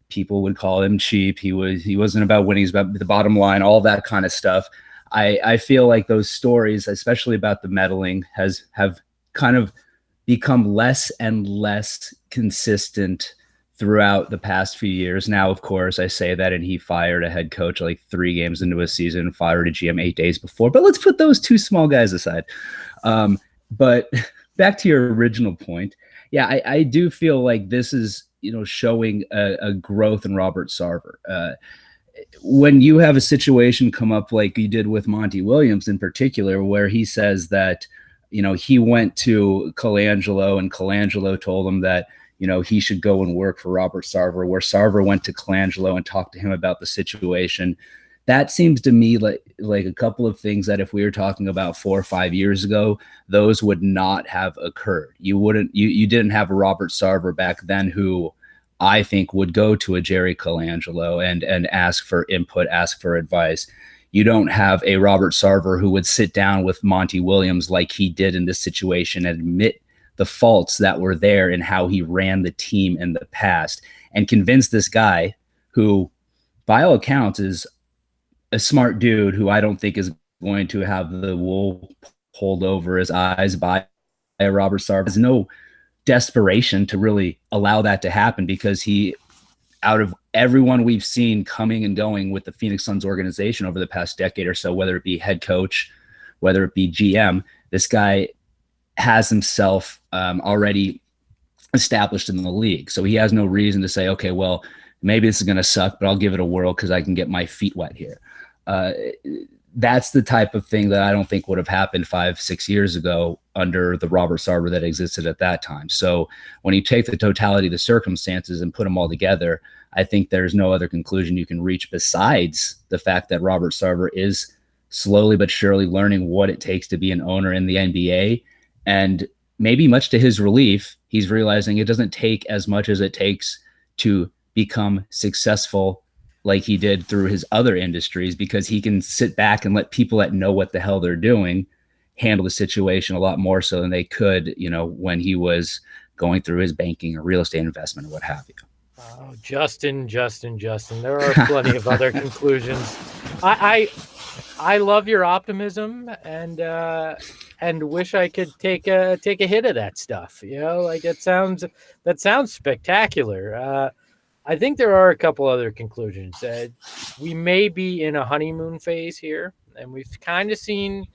people would call him cheap. He wasn't about winning. He's about the bottom line, all that kind of stuff. I feel like those stories, especially about the meddling, have kind of become less and less consistent throughout the past few years. Now, of course, I say that, and he fired a head coach like 3 games into a season, fired a GM 8 days before. But let's put those two small guys aside. But back to your original point, yeah, I do feel like this is, showing a growth in Robert Sarver. When you have a situation come up like you did with Monty Williams in particular, where he says that, he went to Colangelo and Colangelo told him that, he should go and work for Robert Sarver, where Sarver went to Colangelo and talked to him about the situation. That seems to me like a couple of things that if we were talking about 4 or 5 years ago, those would not have occurred. You didn't have a Robert Sarver back then who I think would go to a Jerry Colangelo and ask for input, ask for advice. You don't have a Robert Sarver who would sit down with Monty Williams like he did in this situation and admit the faults that were there in how he ran the team in the past and convince this guy who, by all accounts, is a smart dude who I don't think is going to have the wool pulled over his eyes by Robert Sarver. There's no desperation to really allow that to happen because he, out of everyone we've seen coming and going with the Phoenix Suns organization over the past decade or so, whether it be head coach, whether it be GM, this guy has himself already established in the league. So he has no reason to say, okay, well, maybe this is going to suck, but I'll give it a whirl because I can get my feet wet here. That's the type of thing that I don't think would have happened 5-6 years ago under the Robert Sarver that existed at that time. So when you take the totality of the circumstances and put them all together, I think there's no other conclusion you can reach besides the fact that Robert Sarver is slowly but surely learning what it takes to be an owner in the NBA. And maybe much to his relief, he's realizing it doesn't take as much as it takes to become successful like he did through his other industries, because he can sit back and let people that know what the hell they're doing handle the situation a lot more so than they could, when he was going through his banking or real estate investment or what have you. Oh, Justin. There are plenty of other conclusions. I love your optimism and wish I could take a hit of that stuff. Like that sounds spectacular. I think there are a couple other conclusions. We may be in a honeymoon phase here, and we've kind of seen,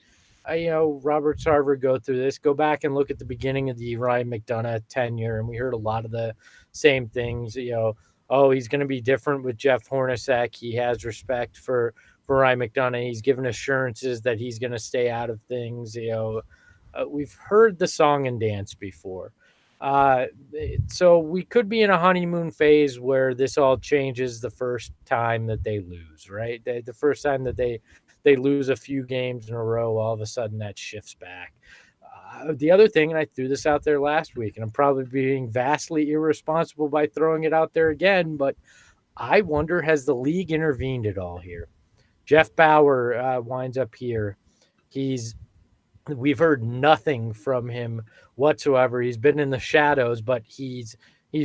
Robert Sarver go through this. Go back and look at the beginning of the Ryan McDonough tenure, and we heard a lot of the same things. He's going to be different with Jeff Hornacek. He has respect for Ryan McDonough. He's given assurances that he's going to stay out of things. We've heard the song and dance before. So we could be in a honeymoon phase where this all changes the first time that they lose, right? The first time that they lose a few games in a row, all of a sudden that shifts back. The other thing, and I threw this out there last week, and I'm probably being vastly irresponsible by throwing it out there again, but I wonder, has the league intervened at all here? Jeff Bauer winds up here. We've heard nothing from him whatsoever. He's been in the shadows, but he's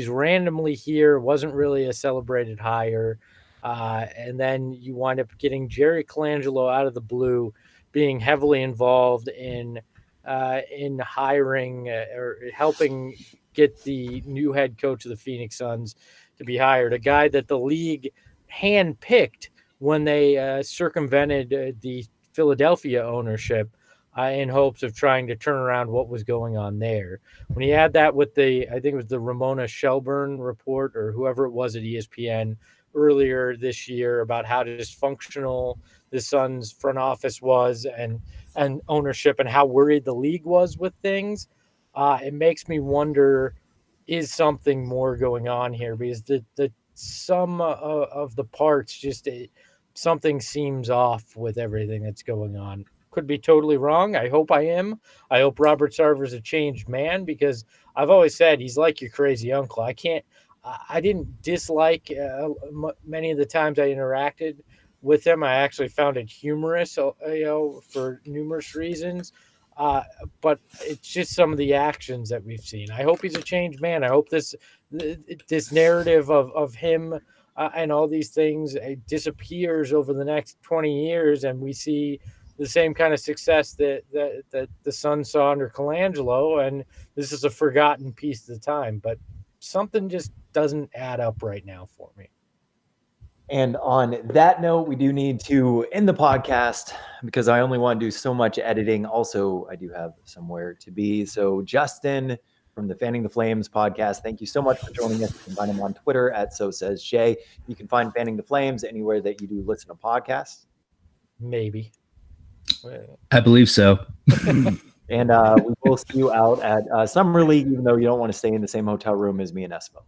randomly here. Wasn't really a celebrated hire. And then you wind up getting Jerry Colangelo out of the blue, being heavily involved in hiring or helping get the new head coach of the Phoenix Suns to be hired, a guy that the league handpicked when they circumvented the Philadelphia ownership in hopes of trying to turn around what was going on there. When he had that with I think it was the Ramona Shelburne report or whoever it was at ESPN earlier this year about how dysfunctional the Suns front office was and ownership and how worried the league was with things, it makes me wonder, is something more going on here? Because the sum of the parts, just something seems off with everything that's going on. Could be totally wrong. I hope I am. I hope Robert Sarver's a changed man, because I've always said he's like your crazy uncle. I didn't dislike many of the times I interacted with him. I actually found it humorous, for numerous reasons. But it's just some of the actions that we've seen. I hope he's a changed man. I hope this narrative of him and all these things disappears over the next 20 years, and we see the same kind of success that the Suns saw under Colangelo, and this is a forgotten piece of the time. But something just doesn't add up right now for me. And on that note, we do need to end the podcast because I only want to do so much editing. Also, I do have somewhere to be. So, Justin from the Fanning the Flames podcast, thank you so much for joining us. You can find him on Twitter at So Says Jay. You can find Fanning the Flames anywhere that you do listen to podcasts. Maybe. I believe so. And we will see you out at Summer League, even though you don't want to stay in the same hotel room as me and Espo.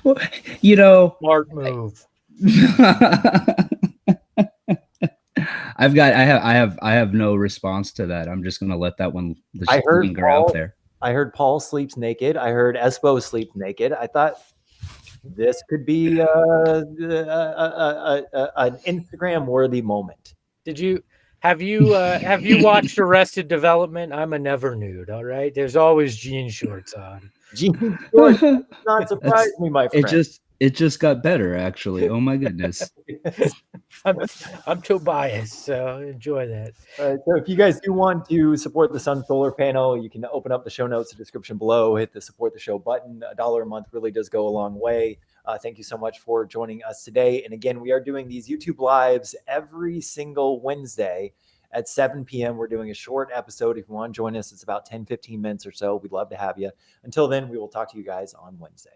Well, you know, Smart move. I have no response to that. I'm just gonna let that one linger out there. I heard Paul sleeps naked. I heard Espo sleeps naked. I thought this could be an Instagram worthy moment. Have you watched Arrested Development? I'm a never nude. All right, there's always jean shorts on. Jean shorts does not surprise me, my friend. It just got better, actually. Oh my goodness. I'm Tobias, so enjoy that. So if you guys do want to support the Sun Solar Panel, you can open up the show notes, the description below, hit the support the show button. $1 a month really does go a long way. Thank you so much for joining us today. And again, we are doing these YouTube lives every single Wednesday at 7 p.m. We're doing a short episode. If you want to join us, it's about 10, 15 minutes or so. We'd love to have you. Until then, we will talk to you guys on Wednesday.